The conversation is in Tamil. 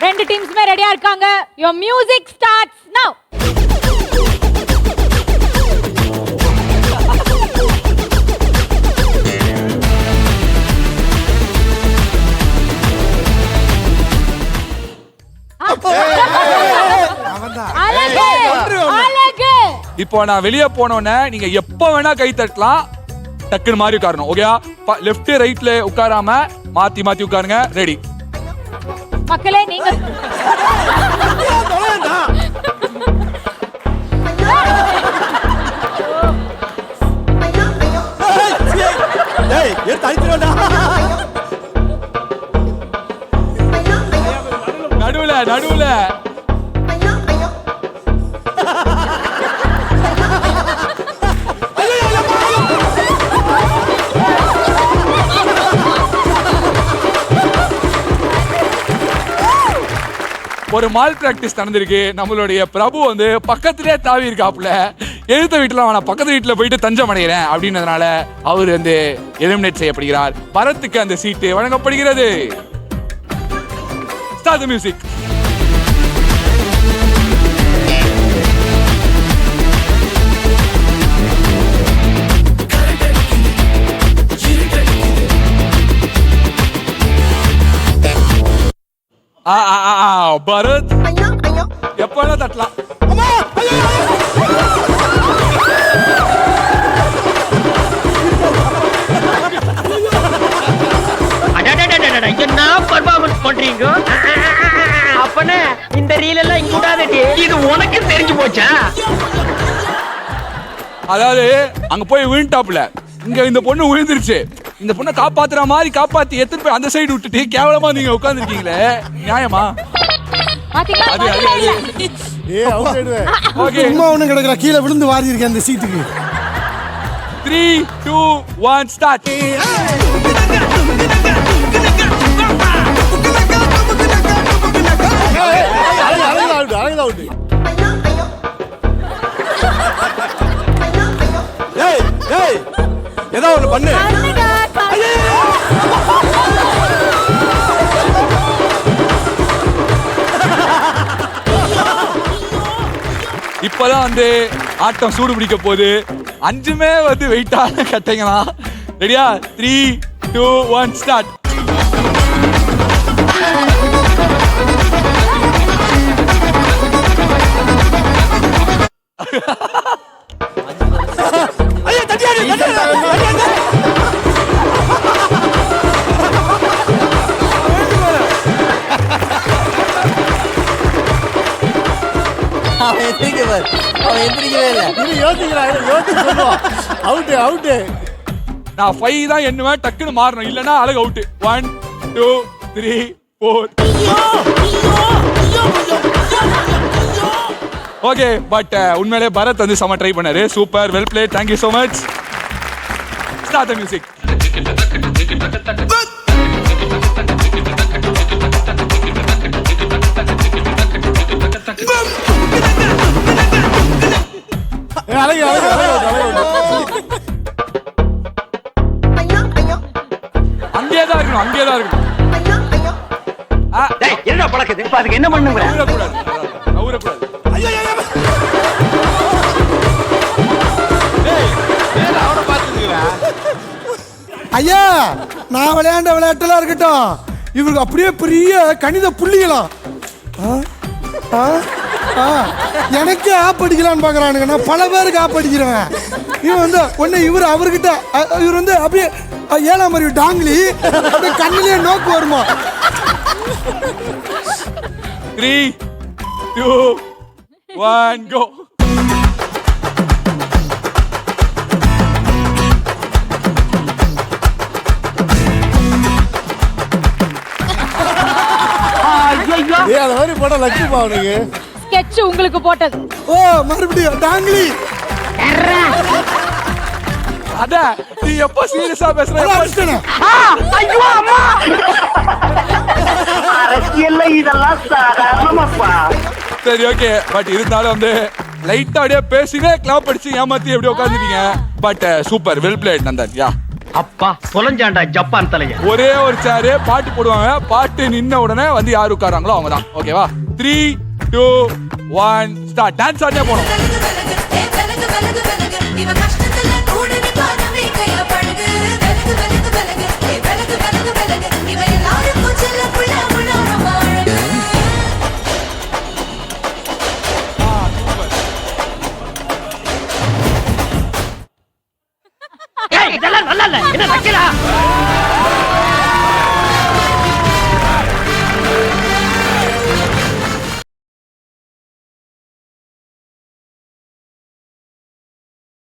ரெண்டு டீம்ஸ்மே ரெடியா இருக்காங்க. Your music starts now. இப்போ நான் வெளியே போனோன்னே நீங்க எப்ப வேணா கை தட்டலாம். டக்குன்னு மாறி உட்காரணும். ஓகேயா? லெஃப்ட் ரைட்ல உட்காராம மாத்தி மாத்தி உட்காருங்க. ரெடி? மக்களே நீங்க நடுவுல நடுவுல ஒரு மால் பிராக்டிஸ் நடந்திருக்கு. நம்மளுடைய பிரபு வந்து பக்கத்திலே தாவி இருக்காப்புல. எழுத்த வீட்டுல வேணா பக்கத்து வீட்டுல போயிட்டு தஞ்சம் அடைகிறேன் அப்படின்றதுனால அவர் வந்து எலிமினேட் செய்யப்படுகிறார். பரத்துக்கு அந்த சீட்டு வழங்கப்படுகிறது. Start the music. பரத் எப்ப வேணா தட்டலாம். என்ன பர்ஃபார்மன்ஸ் பண்றீங்க? அப்பனே இந்த ரீல் எல்லாம் இங்க விடாதடி. இது உனக்கு தெரிஞ்சு போச்சா? அதாவது அங்க போய் விழுந்தாப்புல. இங்க இந்த பொண்ணு விழுந்துருச்சு. இந்த பொண்ணை காப்பாத்துற மாதிரி காப்பாத்தி எடுத்துட்டு போய் அந்த சைடு விட்டுட்டு கேவலமா நீங்க உட்கார்ந்துருக்கீங்களே, நியாயமா? அது சும்மா ஒண்ணு கிடக்குற கீழே விழுந்து வாரி இருக்கேன் அந்த சீட்டுக்கு. 3 2 1 ஸ்டார்ட். ஏதோ ஒண்ணு பண்ணு. இப்பதான் வந்து ஆட்டம் சூடு பிடிக்க போகுது. அஞ்சுமே வந்து வெயிட்டான கட்டைங்களா. ரெடியா? 3 2 1 ஸ்டார்ட். நான் 5 தான் எண்ணுவேன். டக்குன்னு மாறணும். இல்லன்னா அழகு அவுட். 1 2 3 4. ஓகே, பட் உண்மையிலே பரத் வந்து செம ட்ரை பண்ணாரு. Super, well play, thank you so much. Start the music. அங்கேதான் இருக்கணும், அங்கேதான் இருக்கணும். என்ன பழக்குது? இப்ப அதுக்கு என்ன பண்ணுங்க? நவுறக்கூடாது. ஐயா, நான் விளையாண்ட விளையாட்டுலாம் இருக்கட்டும். இவருக்கு அப்படியே பெரிய கணித புள்ளிகளாம். எனக்கு ஆப் அடிக்கலான்னு பாக்குறானுங்க. நான் பல பேருக்கு ஆப் அடிக்கிறேன். இவன் வந்து ஒன்னு இவர் அவர்கிட்ட இவர் வந்து அப்படியே 7ஆம் அறிவு டாங்கிலி அப்படியே கண்ணிலே நோக்கு வருமா. 3 2 1 go. அந்த மாதிரி போட்டா லட்சுமா அவனுக்கு ஸ்கெட்ச் உங்களுக்கு போட்டது. ஓ, மறுபடியும் டாங்கிலி. அட, நீ எப்ப சீரியஸா பேசுற? ஐயோ அம்மா, அரசியல்ல இதெல்லாம் சாதாரணமாப்பா. சரி, ஓகே. பட் இருந்தாலும் வந்து லைட்டா அப்படியே பேசினே கிளாப் அடிச்சு ஏமாத்தி எப்படி உட்காந்துட்டீங்க. But super, well played Nandan. Yeah, அப்பா தொலைஞ்சாண்டா ஜப்பான் தலைய. ஒரே ஒரு சேரு பாட்டு போடுவாங்க. பாட்டு நின்ன உடனே வந்து யார் உட்காராங்களோ அவங்க தான். ஓகேவா? 3, 2, 1 ஸ்டார்ட். டான்ஸ் ஆடியே போணும். இதெல்லாம் நல்லா இல்ல. என்ன வைக்கிறா?